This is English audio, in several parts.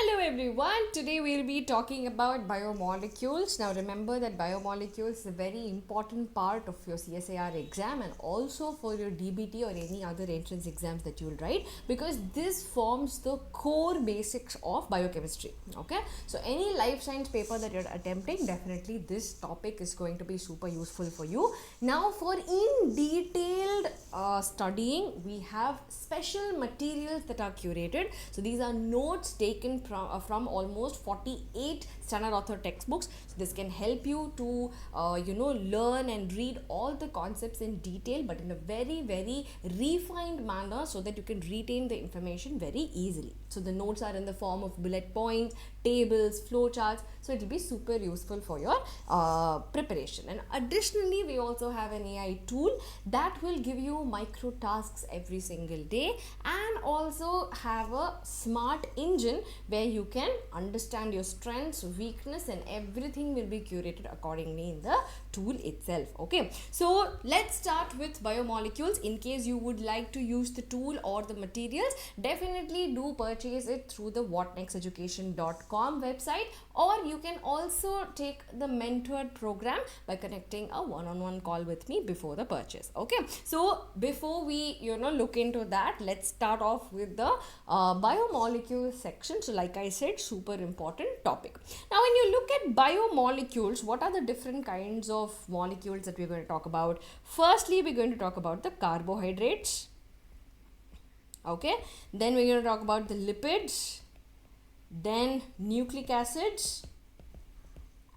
Hello everyone, today we'll be talking about biomolecules. Now remember that biomolecules is a very important part of your CSIR exam and also for your DBT or any other entrance exams that you'll write, because this forms the core basics of biochemistry. Okay, so any life science paper that you're attempting, definitely this topic is going to be super useful for you. Now for in detailed studying, we have special materials that are curated. So these are notes taken from almost 48 standard author textbooks. So this can help you to learn and read all the concepts in detail, but in a very refined manner, so that you can retain the information very easily. So the notes are in the form of bullet points, tables, flowcharts, so it will be super useful for your preparation. And additionally, we also have an AI tool that will give you micro tasks every single day, and also have a smart engine where you can understand your strengths, weakness, and everything will be curated accordingly in the tool itself. Okay, so let's start with biomolecules. In case you would like to use the tool or the materials, definitely do purchase it through the whatnexteducation.com website, or you can also take the mentored program by connecting a one-on-one call with me before the purchase. Okay, so before we look into that, let's start off with the biomolecule section. So like I said, super important topic. Now when you look at biomolecules, what are the different kinds of molecules that we're going to talk about? Firstly, we're going to talk about the carbohydrates. Okay, then we're going to talk about the lipids, then nucleic acids,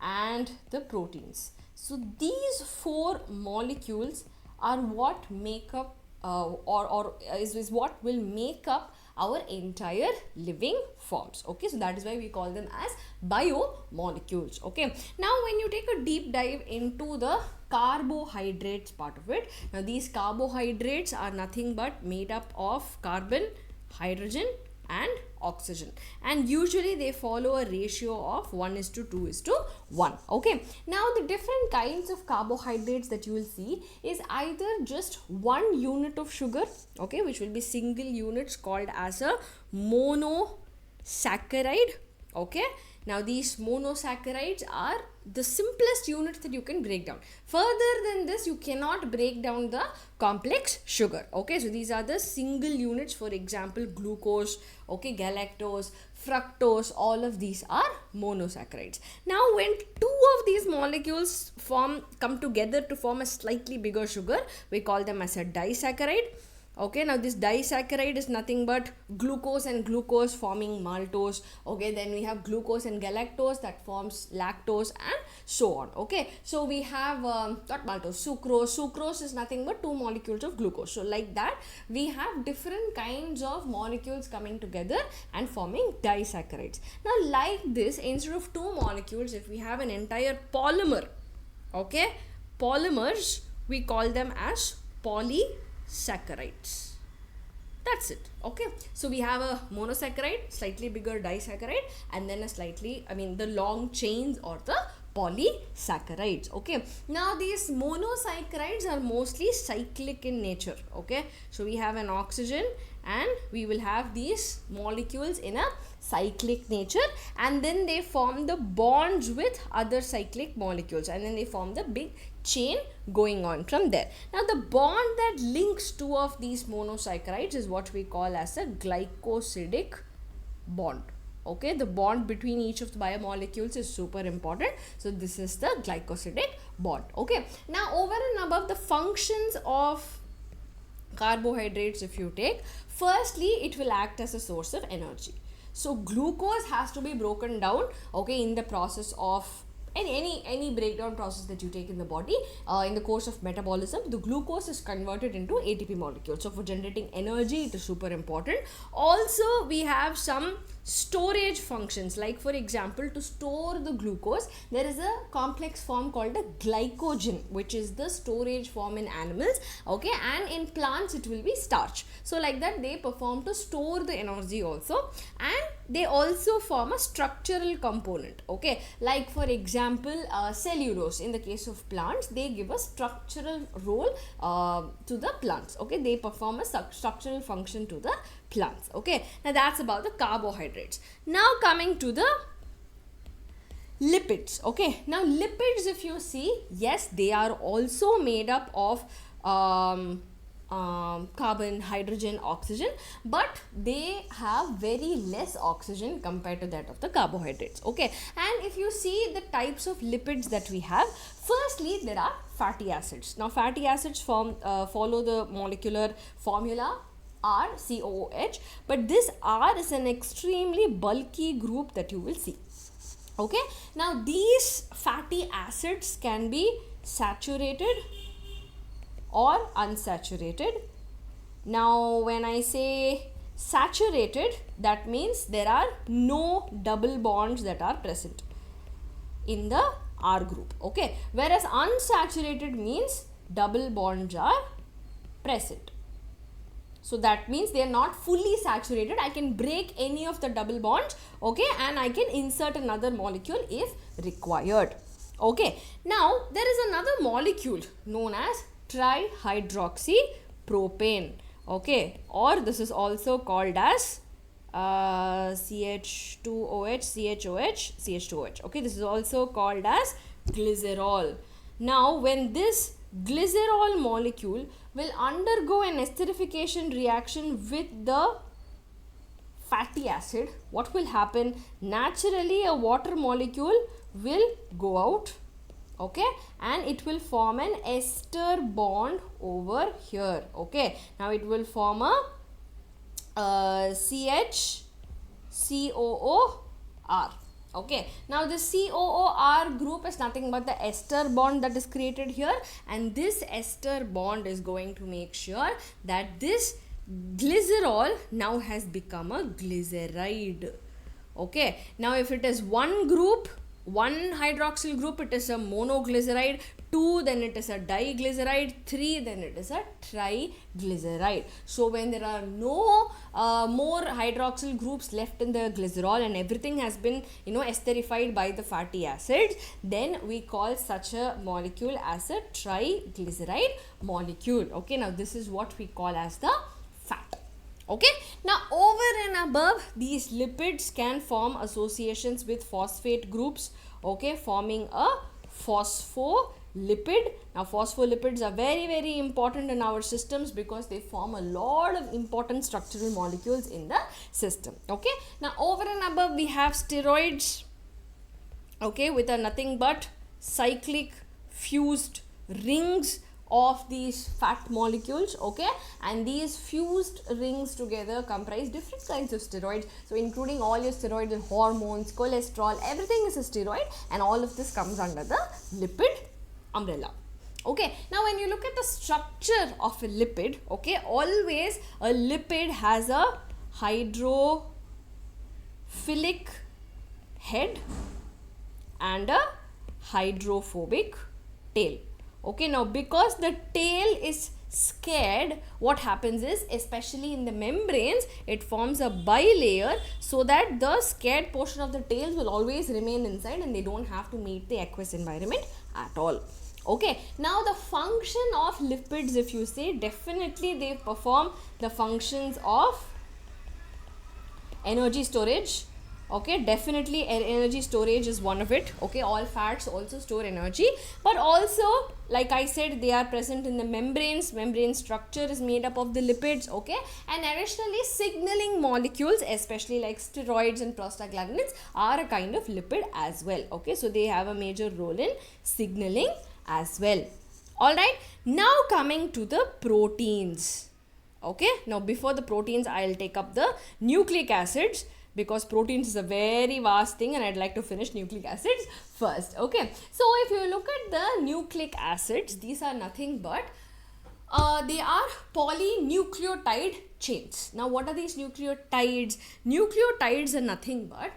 and the proteins. So these four molecules are what make up is what will make up our entire living forms. Okay, so that is why we call them as biomolecules. Okay, now when you take a deep dive into the carbohydrates part of it, now these carbohydrates are nothing but made up of carbon, hydrogen, and oxygen, and usually they follow a ratio of 1:2:1. Okay, now the different kinds of carbohydrates that you will see is either just one unit of sugar, okay, which will be single units called as a monosaccharide. Okay, now these monosaccharides are the simplest units that you can break down. Further than this, you cannot break down the complex sugar. Okay, so these are the single units. For example, glucose, okay, galactose, fructose, all of these are monosaccharides. Now when two of these molecules come together to form a slightly bigger sugar, we call them as a disaccharide. Okay, now this disaccharide is nothing but glucose and glucose forming maltose. Okay, then we have glucose and galactose that forms lactose, and so on. Okay, so we have not maltose, sucrose. Sucrose is nothing but two molecules of glucose. So like that, we have different kinds of molecules coming together and forming disaccharides. Now like this, instead of two molecules, if we have an entire polymer, okay, polymers, we call them as polysaccharides. That's it. Okay, so we have a monosaccharide, slightly bigger disaccharide, and then the long chains or the polysaccharides. Okay, now these monosaccharides are mostly cyclic in nature. Okay, so we have an oxygen and we will have these molecules in a cyclic nature, and then they form the bonds with other cyclic molecules, and then they form the big chain going on from there. Now the bond that links two of these monosaccharides is what we call as a glycosidic bond. Okay, the bond between each of the biomolecules is super important. So this is the glycosidic bond. Okay, now over and above the functions of carbohydrates, if you take, firstly it will act as a source of energy. So glucose has to be broken down, okay, in the process of any breakdown process that you take in the body. In the course of metabolism, the glucose is converted into ATP molecules. So for generating energy, it is super important. Also, we have some storage functions, like for example, to store the glucose, there is a complex form called a glycogen, which is the storage form in animals, okay, and in plants it will be starch. So like that, they perform to store the energy also. And they also form a structural component. Okay, like for example, cellulose. In the case of plants, they give a structural role to the plants. Okay, they perform a structural function to the plants. Okay, now that's about the carbohydrates. Now coming to the lipids. Okay, now lipids, if you see, yes, they are also made up of carbon, hydrogen, oxygen, but they have very less oxygen compared to that of the carbohydrates. Okay, and if you see the types of lipids that we have, firstly there are fatty acids. Now fatty acids follow the molecular formula R, COOH, but this R is an extremely bulky group that you will see. Okay, now these fatty acids can be saturated or unsaturated. Now when I say saturated, that means there are no double bonds that are present in the R group. Okay, whereas unsaturated means double bonds are present. So that means they are not fully saturated. I can break any of the double bonds, okay, and I can insert another molecule if required. Okay, now there is another molecule known as trihydroxypropane. Okay, or this is also called as CH2OH, CHOH, CH2OH. Okay, this is also called as glycerol. Now when this glycerol molecule will undergo an esterification reaction with the fatty acid, what will happen? Naturally a water molecule will go out, okay, and it will form an ester bond over here. Okay, now it will form a CHCOOR. Okay, now the COOR group is nothing but the ester bond that is created here, and this ester bond is going to make sure that this glycerol now has become a glyceride. Okay, now if it is one group, one hydroxyl group, it is a monoglyceride. 2, then it is a diglyceride. 3, then it is a triglyceride. So when there are no more hydroxyl groups left in the glycerol and everything has been esterified by the fatty acids, then we call such a molecule as a triglyceride molecule. Okay, now this is what we call as the fat. Okay, now over and above these lipids can form associations with phosphate groups, okay, forming a phospholipid. Now phospholipids are very important in our systems because they form a lot of important structural molecules in the system. Okay, now over and above we have steroids, okay, with a nothing but cyclic fused rings of these fat molecules. Okay, and these fused rings together comprise different kinds of steroids, so including all your steroids and hormones, cholesterol, everything is a steroid, and all of this comes under the lipid umbrella. Okay, now when you look at the structure of a lipid, okay, always a lipid has a hydrophilic head and a hydrophobic tail. Okay, now because the tail is scared, what happens is, especially in the membranes, it forms a bilayer so that the scared portion of the tails will always remain inside and they don't have to meet the aqueous environment at all. Okay, now the function of lipids, if you say, definitely they perform the functions of energy storage. Okay, definitely energy storage is one of it. Okay, all fats also store energy, but also, like I said, they are present in the membranes. Membrane structure is made up of the lipids. Okay, and additionally signaling molecules, especially like steroids and prostaglandins, are a kind of lipid as well. Okay, so they have a major role in signaling as well. Alright, now coming to the proteins. Okay, now before the proteins, I'll take up the nucleic acids, because proteins is a very vast thing and I'd like to finish nucleic acids first. Okay, so if you look at the nucleic acids, these are nothing but they are polynucleotide chains. Now what are these nucleotides? Nucleotides are nothing but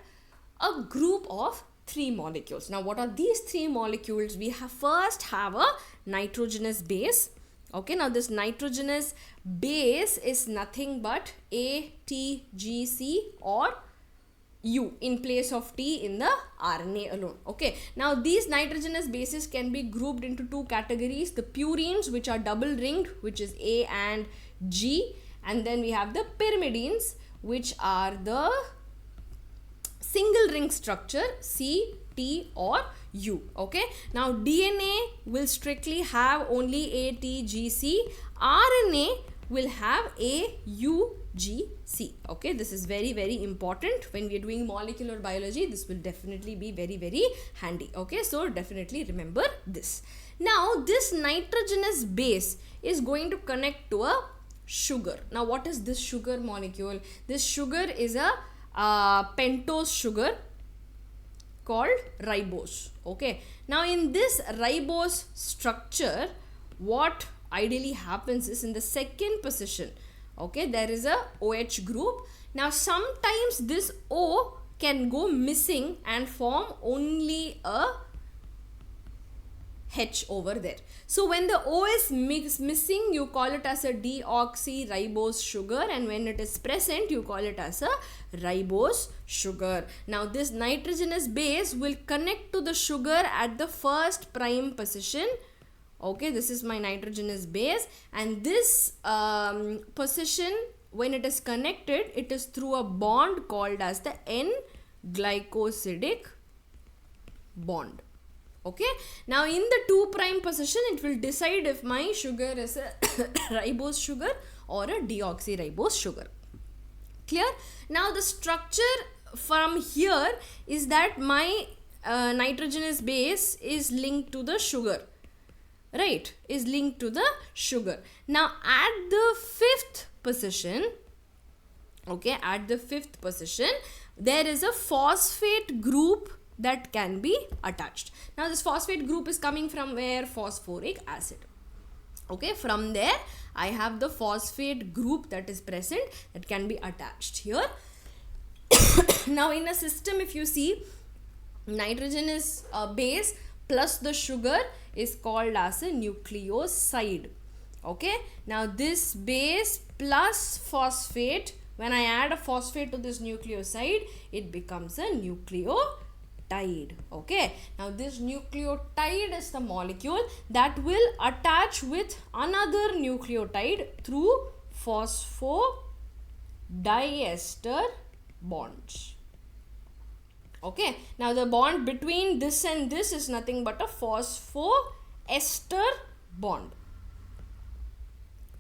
a group of 3 molecules. Now what are these 3 molecules? We first have a nitrogenous base. Okay, now this nitrogenous base is nothing but ATGC or U in place of T in the RNA alone. Okay, now these nitrogenous bases can be grouped into two categories: the purines, which are double ringed, which is A and G, and then we have the pyrimidines, which are the single ring structure C, T or U. Okay, now DNA will strictly have only A, T, G, C. RNA will have A, U, G, C. Okay, this is very, very important when we are doing molecular biology. This will definitely be very, very handy. Okay, so definitely remember this. Now this nitrogenous base is going to connect to a sugar. Now what is this sugar molecule? This sugar is a pentose sugar called ribose. Okay, now in this ribose structure, what ideally happens is in the second position, okay, there is a OH group. Now sometimes this O can go missing and form only a H over there. So when the O is missing, you call it as a deoxyribose sugar, and when it is present, you call it as a ribose sugar. Now this nitrogenous base will connect to the sugar at the first prime position. Okay, this is my nitrogenous base, and this position, when it is connected, it is through a bond called as the N-glycosidic bond. Okay, now in the 2' position, it will decide if my sugar is a ribose sugar or a deoxyribose sugar. Clear? Now the structure from here is that my nitrogenous base is linked to the sugar, right? Is linked to the sugar. Now at the 5th position, okay, at the 5th position, there is a phosphate group that can be attached. Now this phosphate group is coming from where? Phosphoric acid. Okay, from there I have the phosphate group that is present that can be attached here. Now in a system, if you see, nitrogenous base plus the sugar is called as a nucleoside. Okay, now this base plus phosphate, when I add a phosphate to this nucleoside, it becomes a nucleotide. Okay, now this nucleotide is the molecule that will attach with another nucleotide through phosphodiester bonds. Okay, now the bond between this and this is nothing but a phosphoester bond.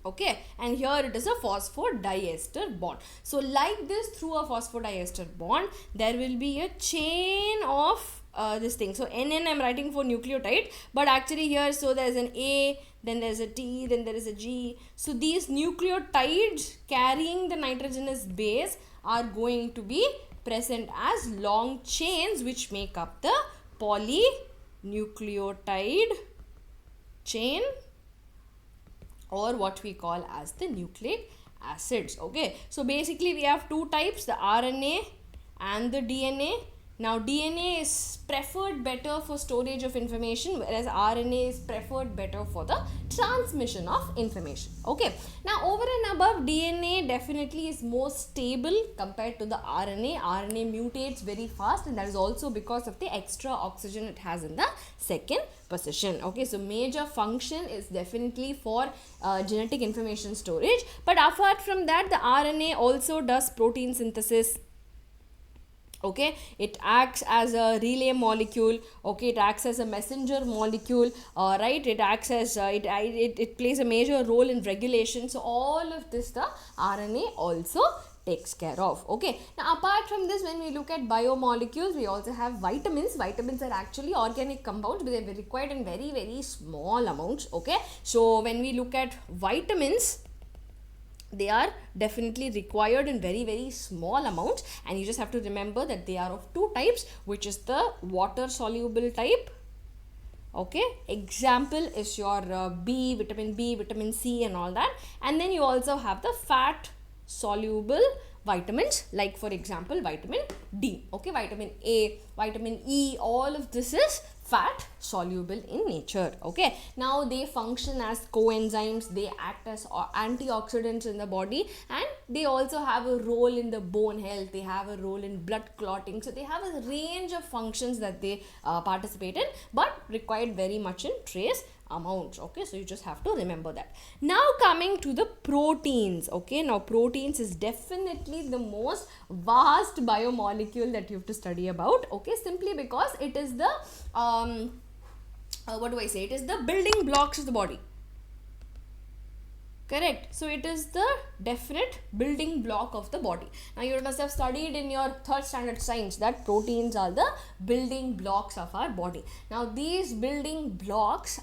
Okay, and here it is a phosphodiester bond. So like this, through a phosphodiester bond, there will be a chain of this thing. So NN I'm writing for nucleotide, but actually here, so there is an A, then there is a T, then there is a G. So these nucleotides carrying the nitrogenous base are going to be present as long chains which make up the polynucleotide chain, or what we call as the nucleic acids. Okay, so basically we have two types, the RNA and the DNA. Now DNA is preferred better for storage of information, whereas RNA is preferred better for the transmission of information. Okay, now over and above, DNA definitely is more stable compared to the RNA. RNA mutates very fast, and that is also because of the extra oxygen it has in the second position. Okay, so major function is definitely for genetic information storage, but apart from that, the RNA also does protein synthesis. Okay, it acts as a relay molecule. Okay, it acts as a messenger molecule. Right, it acts as it plays a major role in regulation. So all of this the RNA also takes care of. Okay, now apart from this, when we look at biomolecules, we also have vitamins. Vitamins are actually organic compounds, but they are required in very, very small amounts. Okay, so when we look at vitamins, they are definitely required in very, very small amounts, and you just have to remember that they are of two types, which is the water soluble type. Okay, example is your vitamin B, vitamin C and all that, and then you also have the fat soluble vitamins, like for example vitamin D, okay, vitamin A, vitamin E, all of this is fat soluble in nature. Okay, now they function as coenzymes, they act as antioxidants in the body, and they also have a role in the bone health, they have a role in blood clotting. So they have a range of functions that they participate in, but required very much in trace amounts. Okay, so you just have to remember that. Now coming to the proteins. Okay, now proteins is definitely the most vast biomolecule that you have to study about. Okay, simply because it is the what do I say, it is the building blocks of the body. Correct. So it is the definite building block of the body. Now you must have studied in your third standard science that proteins are the building blocks of our body. Now these building blocks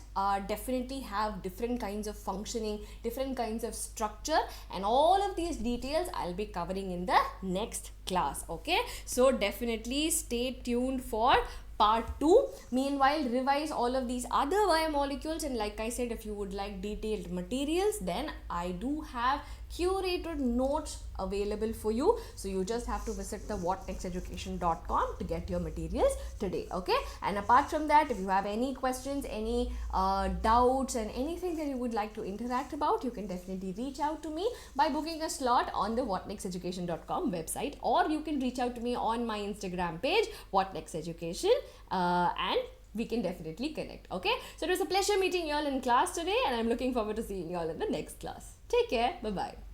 definitely have different kinds of functioning, different kinds of structure, and all of these details I'll be covering in the next class. Okay, so definitely stay tuned for part 2. Meanwhile, revise all of these other biomolecules, and like I said, if you would like detailed materials, then I do have curated notes available for you. So you just have to visit the whatnexteducation.com to get your materials today. Okay, and apart from that, if you have any questions, any doubts, and anything that you would like to interact about, you can definitely reach out to me by booking a slot on the whatnexteducation.com website, or you can reach out to me on my Instagram page, whatnexteducation, and we can definitely connect. Okay, so it was a pleasure meeting you all in class today, and I'm looking forward to seeing you all in the next class. Take care. Bye bye.